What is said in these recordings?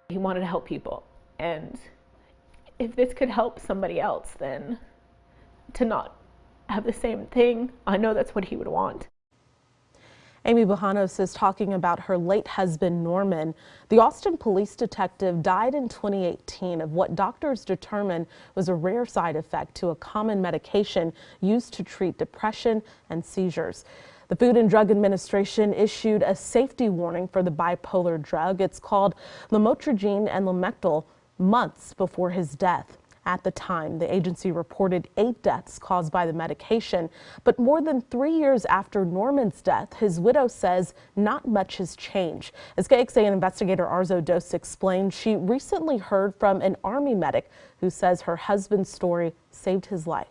He wanted to help people, and if this could help somebody else, then to not have the same thing, I know that's what he would want. Amy Bujanos is talking about her late husband, Norman. The Austin police detective died in 2018 of what doctors determined was a rare side effect to a common medication used to treat depression and seizures. The Food and Drug Administration issued a safety warning for the bipolar drug. It's called lamotrigine and lamictal months before his death. At the time, the agency reported 8 deaths caused by the medication, but more than 3 years after Norman's death, his widow says not much has changed. As KXAN investigator Arzo Dos explained, she recently heard from an Army medic who says her husband's story saved his life.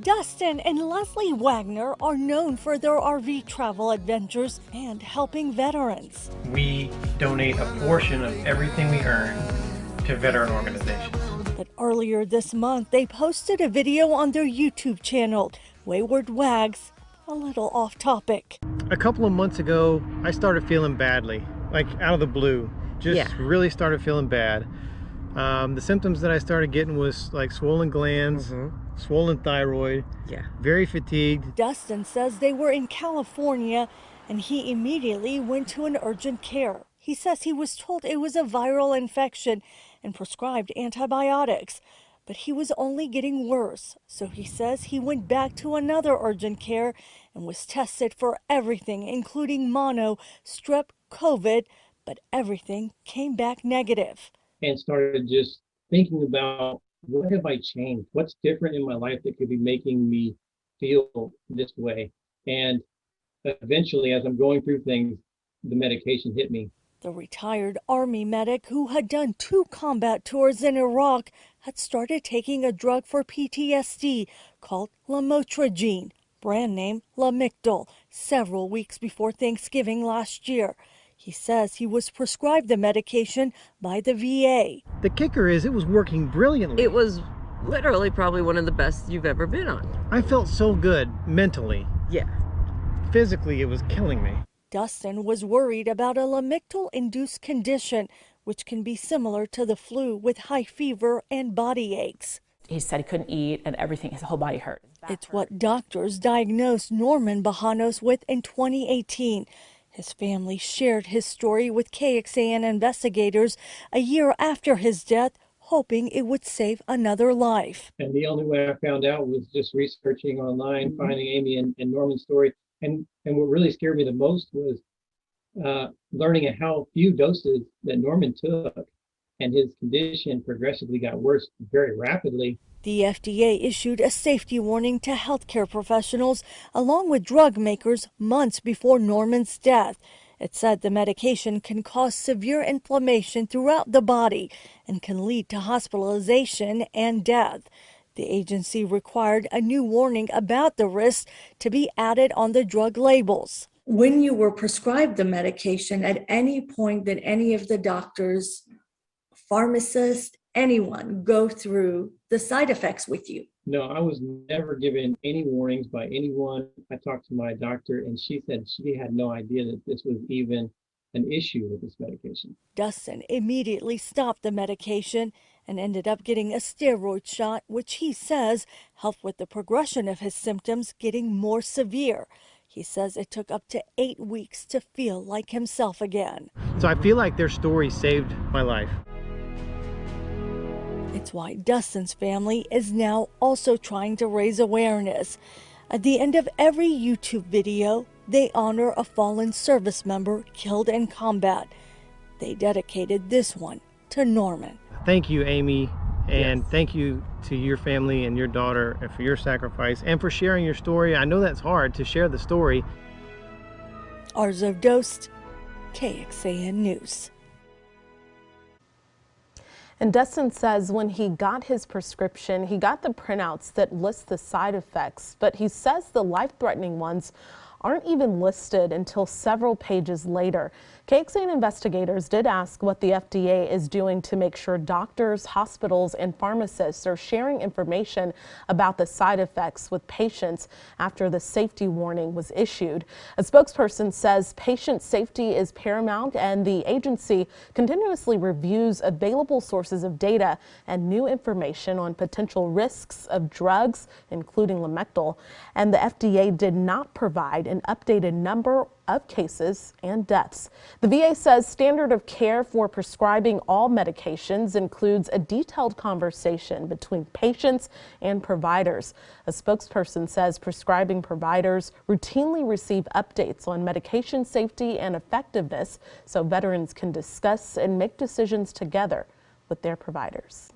Dustin and Leslie Wagner are known for their RV travel adventures and helping veterans. We donate a portion of everything we earn to veteran organizations. But earlier this month, they posted a video on their YouTube channel, Wayward Wags, a little off topic. A couple of months ago, I started feeling badly, like out of the blue. Really started feeling bad. The symptoms that I started getting was like swollen glands, swollen thyroid, very fatigued. Dustin says they were in California and he immediately went to an urgent care. He says he was told it was a viral infection and prescribed antibiotics, but he was only getting worse. So he says he went back to another urgent care and was tested for everything, including mono, strep, COVID, but everything came back negative. And started just thinking about, what have I changed? What's different in my life that could be making me feel this way? And eventually, as I'm going through things, the medication hit me. The retired Army medic who had done 2 combat tours in Iraq had started taking a drug for PTSD called lamotrigine, brand name Lamictal, several weeks before Thanksgiving last year. He says he was prescribed the medication by the VA. The kicker is it was working brilliantly. It was literally probably one of the best you've ever been on. I felt so good mentally. Yeah. Physically, it was killing me. Dustin was worried about a Lamictal-induced condition, which can be similar to the flu with high fever and body aches. He said he couldn't eat and everything, his whole body hurt. It's what doctors diagnosed Norman Bujanos with in 2018. His family shared his story with KXAN investigators a year after his death, hoping it would save another life. And the only way I found out was just researching online, finding Amy and Norman's story. And what really scared me the most was learning how few doses that Norman took, and his condition progressively got worse very rapidly. The FDA issued a safety warning to healthcare professionals along with drug makers months before Norman's death. It said the medication can cause severe inflammation throughout the body and can lead to hospitalization and death. The agency required a new warning about the risks to be added on the drug labels. When you were prescribed the medication, at any point did any of the doctors, pharmacists, anyone go through the side effects with you? No, I was never given any warnings by anyone. I talked to my doctor and she said she had no idea that this was even an issue with this medication. Dustin immediately stopped the medication and ended up getting a steroid shot, which he says helped with the progression of his symptoms getting more severe. He says it took up to 8 weeks to feel like himself again. So I feel like their story saved my life. It's why Dustin's family is now also trying to raise awareness. At the end of every YouTube video, they honor a fallen service member killed in combat. They dedicated this one to Norman. Thank you, Amy, and thank you to your family and your daughter for your sacrifice and for sharing your story. I know that's hard to share the story. Arzo Dos, KXAN News. And Dustin says when he got his prescription, he got the printouts that list the side effects, but he says the life-threatening ones aren't even listed until several pages later. KXAN investigators did ask what the FDA is doing to make sure doctors, hospitals, and pharmacists are sharing information about the side effects with patients after the safety warning was issued. A spokesperson says patient safety is paramount and the agency continuously reviews available sources of data and new information on potential risks of drugs, including Lamictal. And the FDA did not provide an updated number of cases and deaths. The VA says standard of care for prescribing all medications includes a detailed conversation between patients and providers. A spokesperson says prescribing providers routinely receive updates on medication safety and effectiveness so veterans can discuss and make decisions together with their providers.